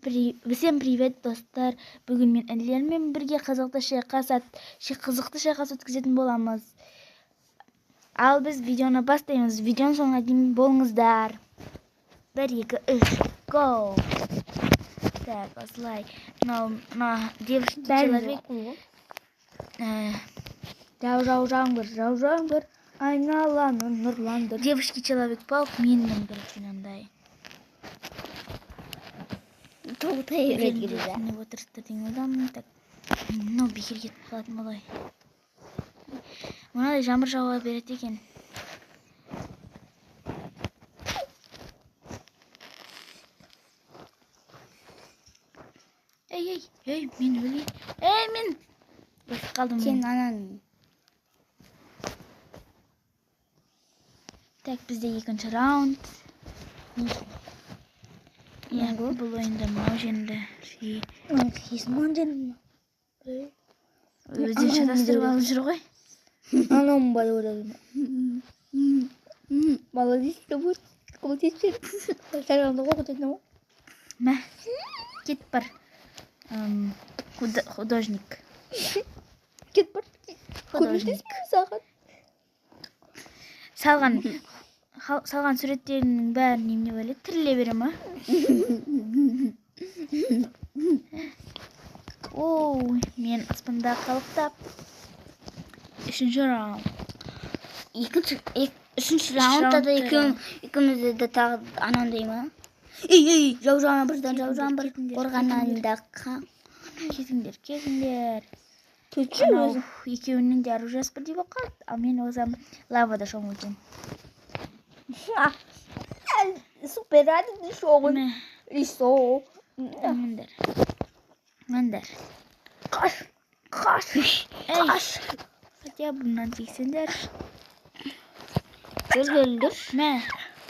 Всем привет, достар. Бүгін мен інілеріммен бірге қызықты шайқас өткізетін боламыз. Ал біз видеоны бастаймыз. Видеоның соңына дейін болыңыздар. 1, 2, 3, go! Так, осылай. Девушки человек. Жау-жау-жаңбыр, айналаны нұрландыр. Девушки человек-паук менімен біріншінандай. Не отырысты дейін одан. Так, бекер кетіп қалатын болай. Мынадай жаңбыр жауа береді екен. Ей, мен өлей. Мен өтіп қалдым. Сен анан. Так, бізде екінші раунд. Бұл ойында мынау жеңді. Өзін шатастырып алып жүр ғой. Анам бай ойладым. Молодец, будет. Мә, кет бар. Художник. Кет бар. Художник. Салған суреттерінің бәрін неме бөледі, тіріле бере ма? Мен аспанда қалықтап. Үшінші раунд. Үшінші раундта да екеумізді де тағы анандай ма? Жау-жаңбыр, қорғанында қан. Кетіңдер. Анау екеуінің де оружиесі бірдей болып қалды, ал мен өзім лавада шомылдым. Супер, радио шоуын. Рисо. Мендер. Қаш. Хотя бұнан тексендер. Өлгелдір. Мә,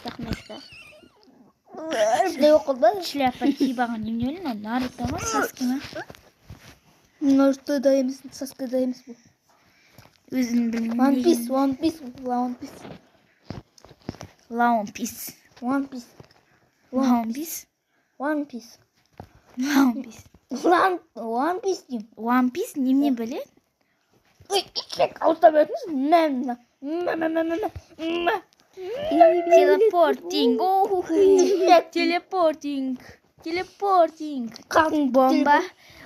рахметті. Шілей оқылды. Шляпа киіп неме өлін, ол Наруто ма, Саске ма? Наруто да емес, Саске да емес бұл. Өзін білмеймін. One Piece. Дейм. One Piece неме біле? Ишек ауызда бердіңіз? Телепортинг. Бомба.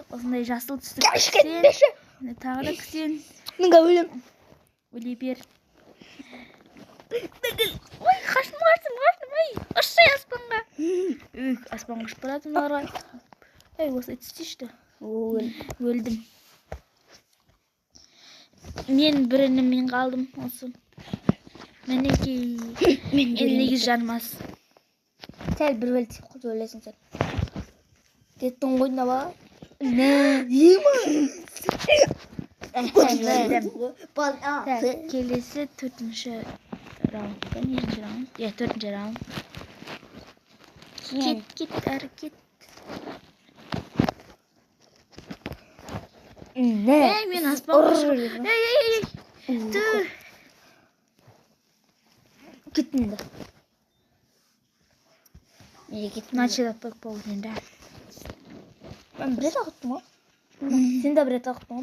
Осындай жасыл түсті кісен. Тағы да кісен. Менға өлем. Өле бер. Ой, қашым. Ұшсай аспанға. Аспанға ұшып баратын оларға. Осы түстешті. Өлдім. Мен бірініммен қалдым осы. Менекей. Енлегі жанмас. Сәл бір өлтіп құз өлесің сәл. Деттің қойына ба? Ема. Келесі төртінші раунд. Нешінші раунд? Төртінші раунд. Кет, әрекет. Мен аспанға шығып. Тұр. Кеттіңді. Началап бөк болды енді. Мен бір рет ағыттым ма? Сен де бір рет ағыттың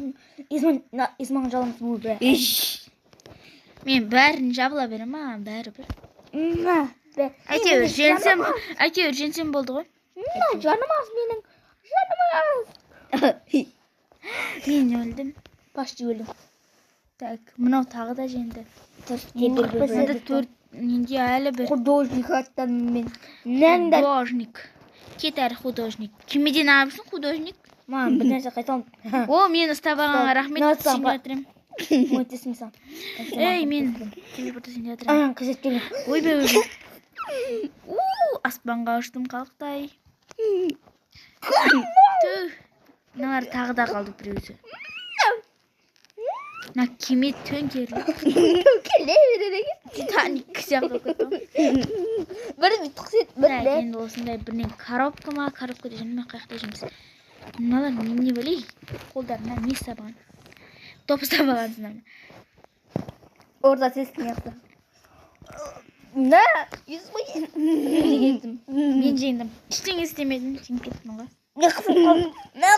ма? Исман жалымыз бұл бір. Мен бәрін жабыла берем ма? Бәрі бір. Әйтеуір женсем болды ғой. Жанымыз менің. Мен өлдім. Пашты өлдім. Так, мынау тағы да женді. Ненде әлі бір. Художник аттан мен. Художник. Кет әрі художник. Кемеден абысын художник? Маған бір нәрсе қайталым. Мен ұстабағанға рахмет сен жатырым. Өтесің сан. Мен телепорты сен жатырым. Қажет келем. Ой бе. Аспанға ұштым қалықтай. Мыналар тағы да қалды біреусі. Кеме төңкерлі. Төңкерле береді екен. Титаник сияқты көттім. Бір тұқсет бірді. Енді осындай бірінен коробка ма, коробка дейін ме қаяқта жұмыс. Мыналар не білей? Қолдарына не сабаған? Топ сабаған сынам. Орда сесін яқты. Мен жеңдім. Ештеңе істемедім. Жеңіп кеттім ғой. мен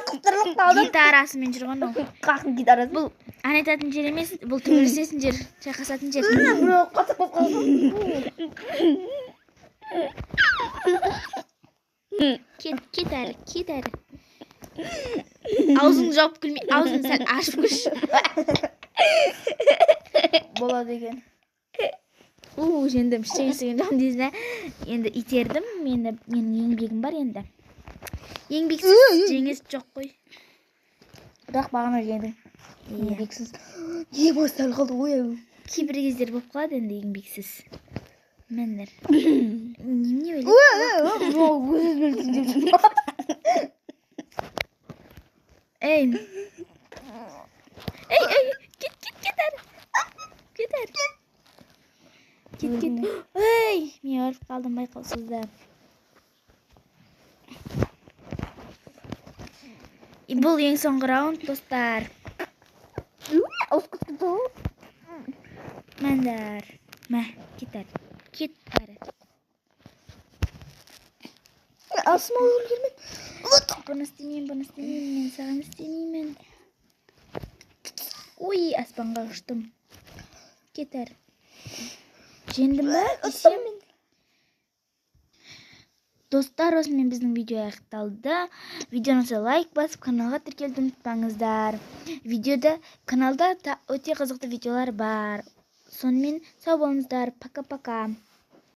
қыстырылып қалдым. Гитарасымен жүрген ол. Қақын гитарасы. Бұл ән айтатын жер емес, бұл төбелесетін жер, шайқасатын жер. Біреу қатып қалды. Кет әрі. Аузыңды жауып күлмей, аузыңды сәл ашып күлші. Болады екен. Жеңдім, ештеңе жам дейсің, енді итердім, менің еңбегім бар енді. Еңбексіз жеңіс жоқ қой. Бірақ бағана жеңдің. Еңбексіз. Ебой сәл қалды ғой. Кейбір кездер болып қалады енді еңбексіз. Мәндер. Немене ойлайсың? Ей, кет әрі. Кет. Ей, мен өліп қалдым байқаусызда. Бұл ең соңғы раунд, достар. Мәндер. Кет әрі. Асыма өлгермен. Бұны істемеймін, мен саған істемеймін. Ой, аспанға ұштым. Кет әрі. Жеңдім ба? Достар, осымен біздің видео аяқталды. Видеоңызға лайк басып, каналға тіркелуді ұмытпаңыздар. Каналда өте қызықты видеолар бар. Сонымен сау болыңыздар. Пока-пока.